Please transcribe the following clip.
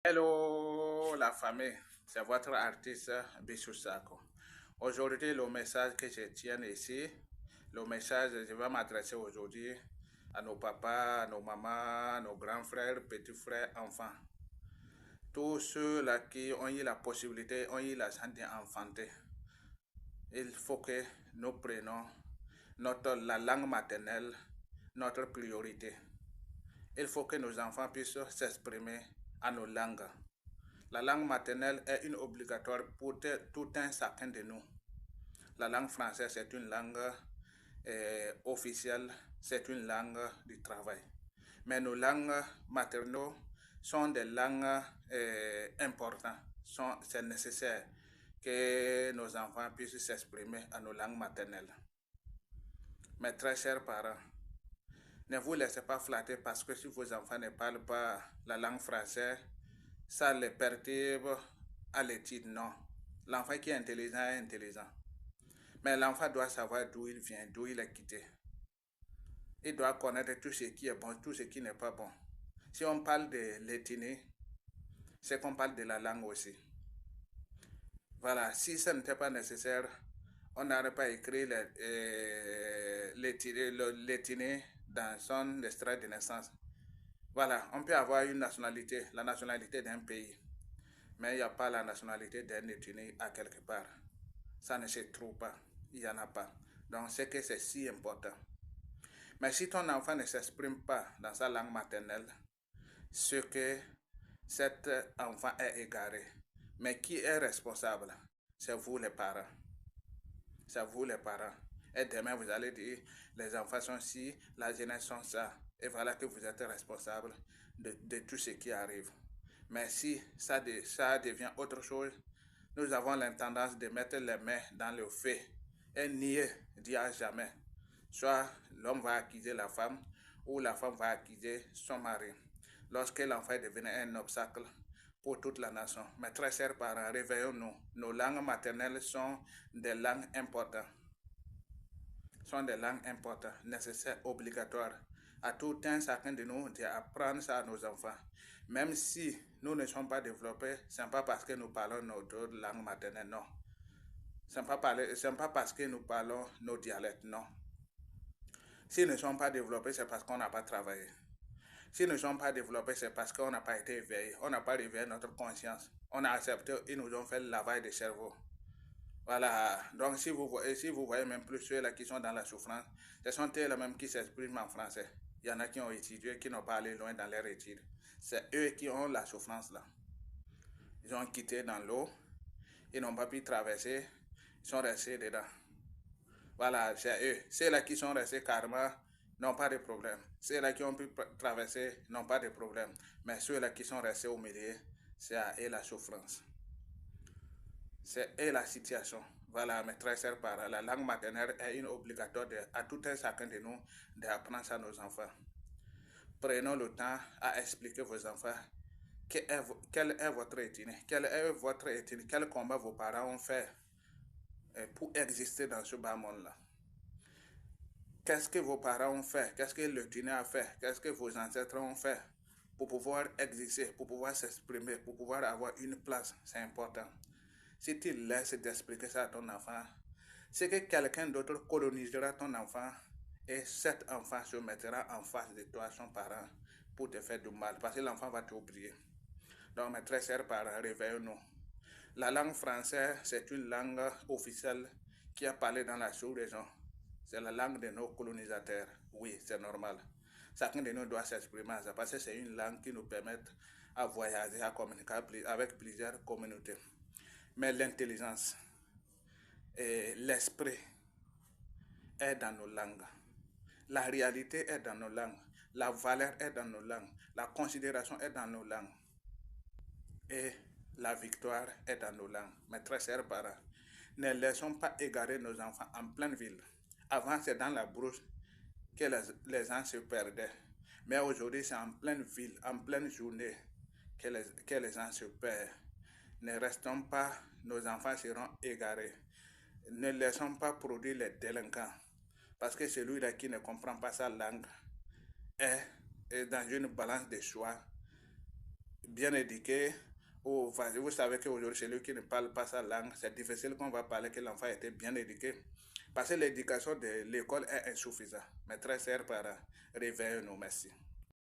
Hello la famille, c'est votre artiste Bissou Sako. Aujourd'hui, le message que je tiens ici, le message, je vais m'adresser aujourd'hui à nos papas, à nos mamans, nos grands frères, petits frères, enfants. Tous ceux-là qui ont eu la possibilité, ont eu la chance d'enfanter. Il faut que nous prenions la langue maternelle, notre priorité. Il faut que nos enfants puissent s'exprimer à nos langues. La langue maternelle est une obligatoire pour tout un chacun de nous. La langue française, c'est une langue officielle, c'est une langue du travail. Mais nos langues maternelles sont des langues importantes. C'est nécessaire que nos enfants puissent s'exprimer à nos langues maternelles. Mes très chers parents, ne vous laissez pas flatter parce que si vos enfants ne parlent pas la langue française, ça les perturbe à l'étude. Non. L'enfant qui est intelligent. Mais l'enfant doit savoir d'où il vient, d'où il est quitté. Il doit connaître tout ce qui est bon, tout ce qui n'est pas bon. Si on parle de l'ethnie, c'est qu'on parle de la langue aussi. Voilà, si ça n'était pas nécessaire, on n'aurait pas écrit l'ethnie dans son extrait de naissance. Voilà, on peut avoir une nationalité, la nationalité d'un pays, mais il n'y a pas la nationalité d'un ethnie à quelque part. Ça ne se trouve pas, il n'y en a pas. Donc, c'est que c'est si important. Mais si ton enfant ne s'exprime pas dans sa langue maternelle, ce que cet enfant est égaré. Mais qui est responsable? C'est vous les parents. C'est vous les parents. Et demain, vous allez dire, les enfants sont ci, la jeunesse sont ça. Et voilà que vous êtes responsable de tout ce qui arrive. Mais si ça devient autre chose, nous avons l'intendance de mettre les mains dans le feu et nier, dire jamais. Soit l'homme va accuser la femme ou la femme va accuser son mari. Lorsque l'enfant est devenu un obstacle pour toute la nation. Mes très chers parents, réveillons-nous. Nos langues maternelles sont des langues importantes. Sont des langues importantes, nécessaires, obligatoires. À tout un chacun de nous d'apprendre ça à nos enfants. Même si nous ne sommes pas développés, ce n'est pas parce que nous parlons notre langue maternelle, non. Ce n'est pas parce que nous parlons nos dialectes, non. S'ils ne sont pas développés, c'est parce qu'on n'a pas travaillé. S'ils ne sont pas développés, c'est parce qu'on n'a pas été éveillé. On n'a pas réveillé notre conscience. On a accepté, ils nous ont fait le lavage de cerveau. Voilà, donc si vous voyez même plus ceux-là qui sont dans la souffrance, ce sont eux mêmes qui s'expriment en français. Il y en a qui ont étudié, qui n'ont pas allé loin dans leur études. C'est eux qui ont la souffrance là. Ils ont quitté dans l'eau, ils n'ont pas pu traverser, ils sont restés dedans. Voilà, c'est eux. Ceux-là qui sont restés carrément n'ont pas de problème. Ceux-là qui ont pu traverser n'ont pas de problème. Mais ceux-là qui sont restés au milieu, c'est à eux la souffrance. C'est eux la situation. Voilà, mes très chers parents, la langue maternelle est une obligatoire à tout un chacun de nous d'apprendre ça à nos enfants. Prenons le temps à expliquer vos enfants quelle est votre ethnie, quel combat vos parents ont fait pour exister dans ce bas monde-là. Qu'est-ce que vos parents ont fait? Qu'est-ce que le dîner a fait? Qu'est-ce que vos ancêtres ont fait pour pouvoir exister, pour pouvoir s'exprimer, pour pouvoir avoir une place? C'est important. Si tu laisses d'expliquer ça à ton enfant, c'est que quelqu'un d'autre colonisera ton enfant et cet enfant se mettra en face de toi, son parent, pour te faire du mal, parce que l'enfant va t'oublier. Donc, mes très chers parents, réveillons-nous. La langue française, c'est une langue officielle qui a parlé dans la sous-région. C'est la langue de nos colonisateurs. Oui, c'est normal. Chacun de nous doit s'exprimer à ça parce que c'est une langue qui nous permet à voyager, à communiquer avec plusieurs communautés. Mais l'intelligence et l'esprit est dans nos langues. La réalité est dans nos langues. La valeur est dans nos langues. La considération est dans nos langues. Et la victoire est dans nos langues. Mes très chers parents, ne laissons pas égarer nos enfants en pleine ville. Avant, c'est dans la brousse que les gens se perdaient. Mais aujourd'hui, c'est en pleine ville, en pleine journée que les gens se perdent. Ne restons pas, nos enfants seront égarés. Ne laissons pas produire les délinquants. Parce que celui-là qui ne comprend pas sa langue est dans une balance de choix bien éduqué, ou vous savez qu'aujourd'hui, chez lui qui ne parle pas sa langue, c'est difficile qu'on va parler que l'enfant était bien éduqué. Parce que l'éducation de l'école est insuffisante. Mes très chers parents, réveillez-nous, merci.